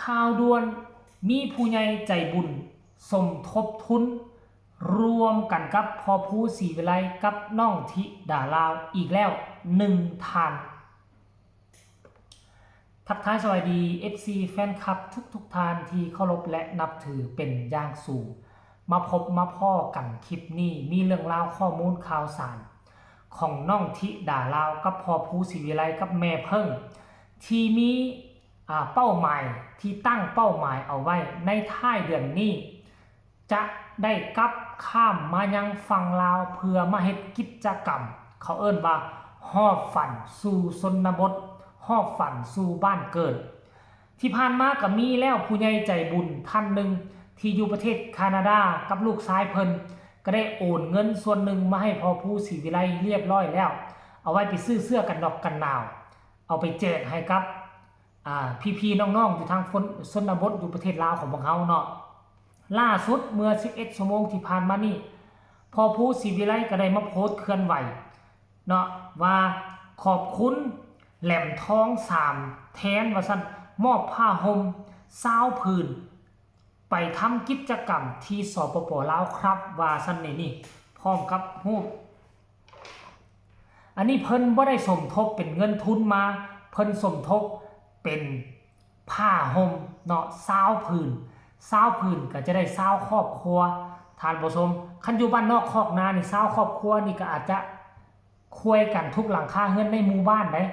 ข่าวด่วนมีผู้ใหญ่ใจบุญสมทบทุนรวมกันกับพอผู้ศรีวิไลกับน้องธิดาลาวอีกแล้ว1ทานทักทายสวัสดี FC แฟนคลับทุกทานที่เคารพและนับถือเป็นอย่างสูงมาพบมาพ่อกันคลิปนี้มีเรื่องราวข้อมูลข่าวสารของน้องธิดาลาวกับพอผู้ศรีวิไลกับแม่เพิ่งที่มีเป้าหมายที่ตั้งเป้าหมายเอาไว้ในท้ายเดือนนี้จะได้กลับข้ามมายังฝั่งลาวเพื่อมาเฮ็ดกิจกรรมเขาเอิ้นว่าฮอบฝันสู่ชนบทฮอบฝันสู่บ้านเกิดที่ผ่านมาก็มีแล้วผู้ใหญ่ใจบุญท่านหนึ่งที่อยู่ประเทศแคนาดากับลูกชายเพิ่นก็ได้โอนเงินส่วนหนึ่งมาให้พอผู้ศรีวิไลเรียบร้อยแล้วเอาไว้ไปซื้อเสื้อกันหนาวกันหนาวเอาไปแจกให้กับพี่ๆน้องๆอยู่ทางชนบทอยู่ประเทศลาวของพวกเฮาเนาะล่าสุดเมื่อ11ชั่วโมงที่ผ่านมานี่พอผู้ศรีวิไลก็ได้มาโพสต์เคลื่อนไหวเนาะว่าขอบคุณแหลมทอง3แทนว่าซั่นมอบผ้าห่ม20ผืนไปทำกิจกรรมที่สปป.ลาวครับว่าซั่นนี่พร้อมกับรูปอันนี้เพิ่นบ่ได้สมทบเป็นเงินทุนมาเพิ่นสมทบเป็นผ้าห่มเนาะ20ผืนก็จะได้20ครอบครัวท่านผู้ชมคันอยู่บ้านนอกคอกนานี่20ครอบครัวนี่ก็อาจจะคุยกันทุกหลังคาเฮือนในหมู่บ้านได้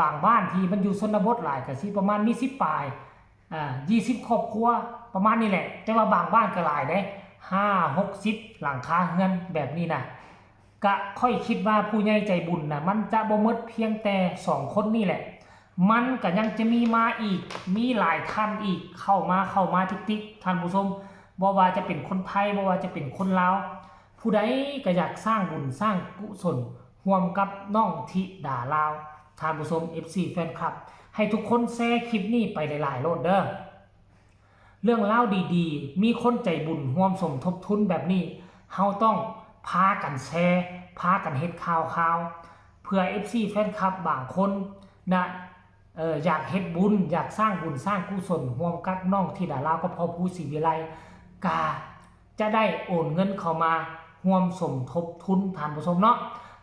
บางบ้านที่มันอยู่ชนบทหลายก็สิประมาณมี10ปลาย20ครอบครัวประมาณนี้แหละแต่ว่าบางบ้านก็หลายได้5-60หลังคาเฮือนแบบนี้นะก็ค่อยคิดว่าผู้ใหญ่ใจบุญนะมันจะบ่หมดเพียงแต่2คนนี่แหละมันก็ยังจะมีมาอีกมีหลายท่านอีกเข้ามาติ๊กท่านผู้ชมบ่ว่าจะเป็นคนไทยบ่ว่าจะเป็นคนลาวผู้ใดก็อยากสร้างบุญสร้างกุศลร่วมกับน้องธิดาลาวท่านผู้ชม FC แฟนคลับให้ทุกคนแชร์คลิปนี้ไปหลายๆโลดเด้อเรื่องเล่าดีๆมีคนใจบุญร่วมสมทบทุนแบบนี้เฮาต้องพากันแชร์พากันเฮ็ดข่าวเพื่อ FC แฟนคลับบางคนนะอยากเฮ็ดบุญอยากสร้างบุญสร้างกุศลร่วมกับน้องธิดาลาวกับพ่อผู้ศรีวิไลกาจะได้โอนเงินเข้ามาร่วมสมทบทุนท่านผู้ชมเนาะ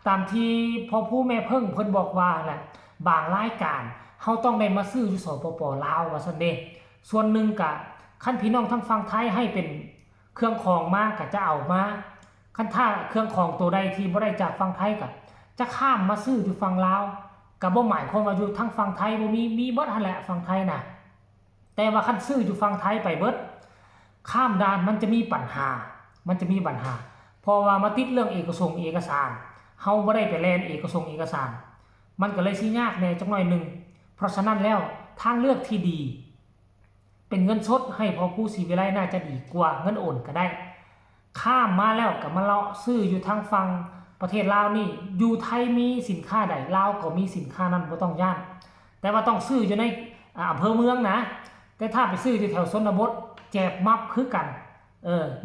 ตามที่พ่อผู้แม่เพิ่นบอกว่าแหละบางรายการเฮาต้องได้มาซื้ออยู่สปป.ลาวว่าซั่นเด้ส่วนหนึ่งก็คันพี่น้องทั้งฝั่งไทยให้เป็นเครื่องของมาก็จะเอามาคันถ้าเครื่องของตัวใดที่บ่ได้จากฝั่งไทยก็จะข้ามมาซื้ออยู่ฝั่งลาวก็บ่หมายความว่าอยู่ทั้งฝั่งไทยบ่มีเบิดหั่นแหละฝั่งไทยน่ะแต่ว่าคันซื้ออยู่ฝั่งไทยไปเบิดข้ามด่านมันจะมีปัญหาเพราะว่ามาติดเรื่องเอกสารเฮาบ่ได้ไปแลนเอกสารมันก็เลยสิยากแน่จักหน่อยนึงเพราะฉะนั้นแล้วทางเลือกที่ดีเป็นเงินสดให้พอผู้ศรีวิไลน่าจะดีกว่าเงินโอนก็ได้ข้ามมาแล้วก็มาเลาะซื้ออยู่ทางฝั่งประเทศลาวนี่อยู่ไทยมีสินค้าใดลาวก็มีสินค้านั้นบ่ต้องย่านแต่ว่าต้องซื้ออยู่ในอำเภอเมืองนะแต่ถ้าไปซื้อที่แถวชนบทแจกมับคือกัน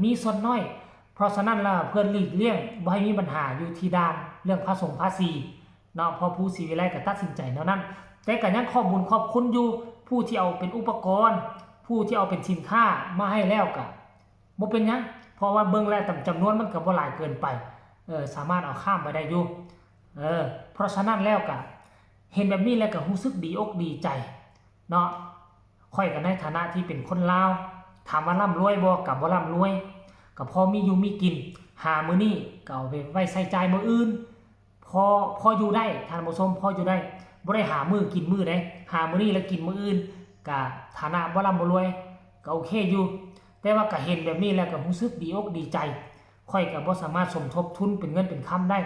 มีส่วนน้อยเพราะฉะนั้นแล้วเพื่อนหลีกเลี่ยงบ่ให้มีปัญหาอยู่ที่ด้านเรื่องภาษีเนาะพอผู้ศรีวิไลก็ตัดสินใจแนวนั้นแต่ก็ยังขอบคุณอยู่ผู้ที่เอาเป็นอุปกรณ์ผู้ที่เอาเป็นสินค้ามาให้แล้วก็บ่เป็นหยังเพราะว่าเบิ่งแล้วจำนวนมันก็บ่หลายเกินไปสามารถเอาข้ามไปได้อยู่เพราะฉะนั้นแล้วก็เห็นแบบนี้แล้วก็รู้สึกดีอกดีใจเนาะค่อยกันในฐานะที่เป็นคนลาวถามว่าร่ำรวยบ่ก็บ่ร่ำรวยก็พอมีอยู่มีกินหามื้อนี้ก็เอาไปไว้ใช้จ่ายมื้ออื่นพออยู่ได้ท่านผู้ชมพออยู่ได้บ่ได้หามื้อกินมื้อใดหามื้อนี้แล้วกินมื้ออื่นก็ฐานะบ่ร่ำบ่รวยก็โอเคอยู่แต่ว่าก็เห็นแบบนี้แล้วก็รู้สึกดีอกดีใจค่อยก็บ่สามารถสมทบทุนเป็นเงินเป็นคำได้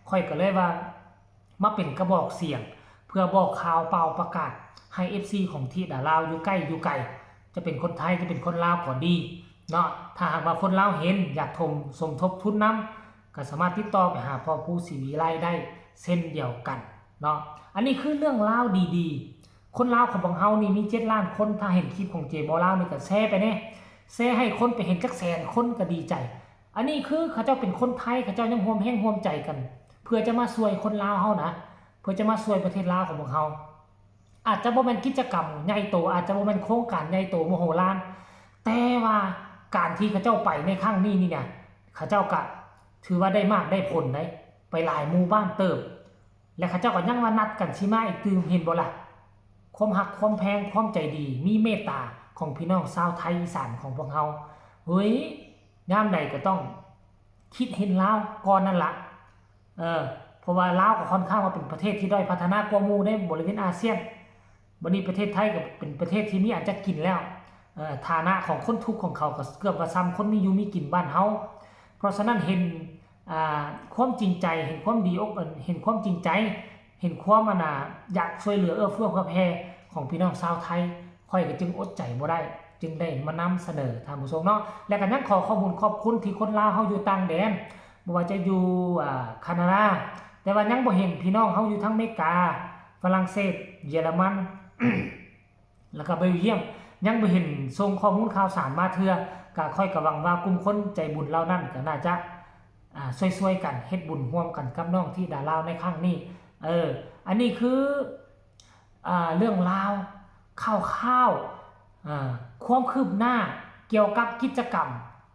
ค่อยก็เลยว่ามาเป็นกระบอกเสียงเพื่อบอกข่าวเป่าประกาศให้ FC ของธิดาลาวอยู่ใกล้อยู่ไกลจะเป็นคนไทยจะเป็นคนลาวก็ดีเนาะถ้าหากว่าคนลาวเห็นอยากสมทบทุนนํก็สามารถติดต่อไปหาพ่อผู้ศรีวิไลได้เช่นเดียวกันเนาะอันนี้คือเรื่องราวดีๆคนลาวของพวกเฮานี่มี7ล้านคนถ้าเห็นคลิปของเจบอลาวนี่ก็แชร์ไปแน่แชร์ให้คนไปเห็นจักแสนคนก็ดีใจอันนี้คือเขาเจ้าเป็นคนไทยเขาเจ้ายังร่วมแรงร่วมใจกันเพื่อจะมาช่วยคนลาวเฮานะเพื่อจะมาช่วยประเทศลาวของพวกเฮา อาจจะบ่แม่นกิจกรรมใหญ่โตอาจจะบ่แม่นโครงการใหญ่โตมโหฬารแต่ว่าการที่เขาเจ้าไปในครั้งนี้นี่เนี่ยเขาเจ้าก็ถือว่าได้มากได้ผลได้ไปหลายหมู่บ้านเติบและเขาเจ้าก็ยังมานัดกันสิมาอีกตื่มเห็นบ่ล่ะความฮักความแพงความใจดีมีเมตตาของพี่น้องชาวไทยอีสานของพวกเฮาเฮ้ยยามใดก็ต้องคิดเห็นลาวก่อนนั่นล่ะเพราะว่าลาวก็ค่อนข้างว่าเป็นประเทศที่ด้อยพัฒนากว่าหมู่ในบริเวณอาเซียนบัดนี้ประเทศไทยก็เป็นประเทศที่มีอันจะกินแล้วฐานะของคนทุกข์ของเขาก็เกือบว่าซ้ำคนมีอยู่มีกินบ้านเฮาเพราะฉะนั้นเห็นความจริงใจเห็นความดีอกเห็นความจริงใจเห็นความอยากช่วยเหลือเอื้อเฟื้อเผื่อแผ่ของพี่น้องชาวไทยค่อยก็จึงอดใจบ่ได้จึงได้มานำเสนอท่านผู้ชมเนาะและก็ยังขอข้อมูลขอบคุณที่คนลาวเฮาอยู่ต่างแดนบ่ว่าจะอยู่แคนาดาแต่ว่ายังบ่เห็นพี่น้องเฮาอยู่ทั้งอเมริกาฝรั่งเศสเยอรมัน แล้วก็เบลเยียมยังบ่เห็นส่งข้อมูลข่าวสารมาเทื่อก็ค่อยก็หวังว่ากลุ่มคนใจบุญเหล่านั้นก็น่าจะช่วยๆกันเฮ็ดบุญร่วมกันกับน้องที่ดาลาวในครั้งนี้อันนี้คือเรื่องราวข่าวความคืบหน้าเกี่ยวกับกิจกรรม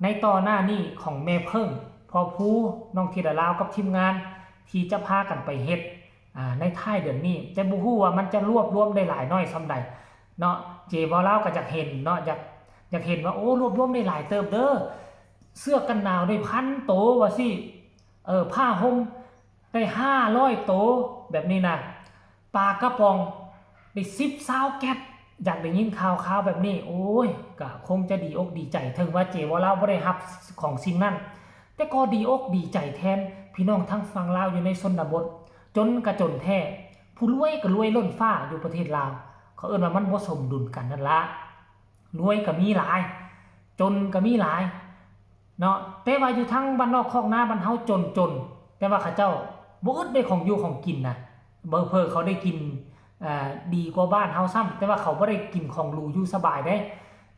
ในต่อหน้านี้ของแม่เพิ่งพอผู้น้องที่ดาลาวกับทีมงานที่จะพากันไปเฮ็ดในท้ายเดือนนี้แต่บ่ฮู้ว่ามันจะรวบรวมได้หลายน้อยส่ำใดเนาะเจบ่ลาวก็อยากเห็นเนาะอยากเห็นว่าโอ้รวบรวมได้หลายเติบเด้อเสื้อกันหนาวได้1,000 โตว่าสิผ้าห่มได้500 โตแบบนี้นะปลากระป๋องได้10-20 แก๊สอยากได้ยินข่าวแบบนี้โอ้ยก็คงจะดีอกดีใจถึงว่าเจบ่ลาวบ่ได้รับของสิ่งนั้นแต่ก็ดีอกดีใจแทนพี่น้องทั้งฝั่งลาวอยู่ในชนบทจนกระจนแท้ผู้รวยก็รวยล้นฟ้าอยู่ประเทศลาวเขาเอิ้นว่ามันบ่สมดุลกันนั่นละรวยก็มีหลายจนก็มีหลายเนาะแต่ว่าอยู่ทั้งบ้านนอกคอกนาบ้านเฮาจนแต่ว่าเขาเจ้าบ่อึดได้ของอยู่ของกินนะเพิ่อเขาได้กินดีกว่าบ้านเฮาซ้ำแต่ว่าเขาบ่ได้กินของหรูอยู่สบายได้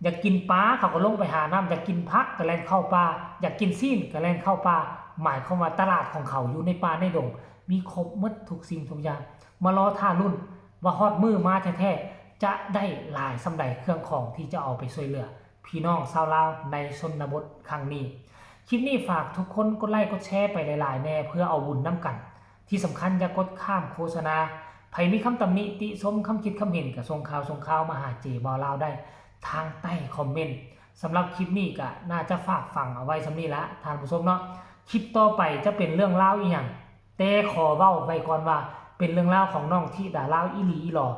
อยากกินปลาเขาก็ลงไปหาน้ำอยากกินผักก็แล่นเข้าป่าอยากกินซีนก็แล่นเข้าป่าหมายความว่าตลาดของเขาอยู่ในป่าในดงมีครบหมดทุกสิ่งทุกอย่างมารอท่ารุ่นว่าฮอดมือมาแท้ๆจะได้หลายสำใดเครื่องของที่จะเอาไปช่วยเหลือพี่น้องชาวลาวในชนบทครั้งนี้คลิปนี้ฝากทุกคนกดไลค์กดแชร์ไปหลายๆแน่เพื่อเอาบุญน้ำกันที่สำคัญอย่ากดข้ามโฆษณาใครมีคำตำหนิติชมคำคิดคำเห็นก็ส่งข่าวมาหาเจบ่ลาวได้ทางใต้คอมเมนต์สำหรับคลิปนี้ก็น่าจะฝากฟังเอาไว้สำนี้ละท่านผู้ชมเนาะคลิปต่อไปจะเป็นเรื่องราวอีหยังแต่ขอเว้าไว้ก่อนว่าเป็นเรื่องราวของน้องที่ดาลาวอีหลีอีหลอ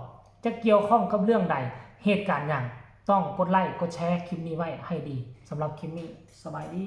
จะเกี่ยวข้องกับเรื่องใดเหตุการณ์อย่างต้องกดไลค์กดแชร์คลิปนี้ไว้ให้ดีสำหรับคลิปนี้สบายดี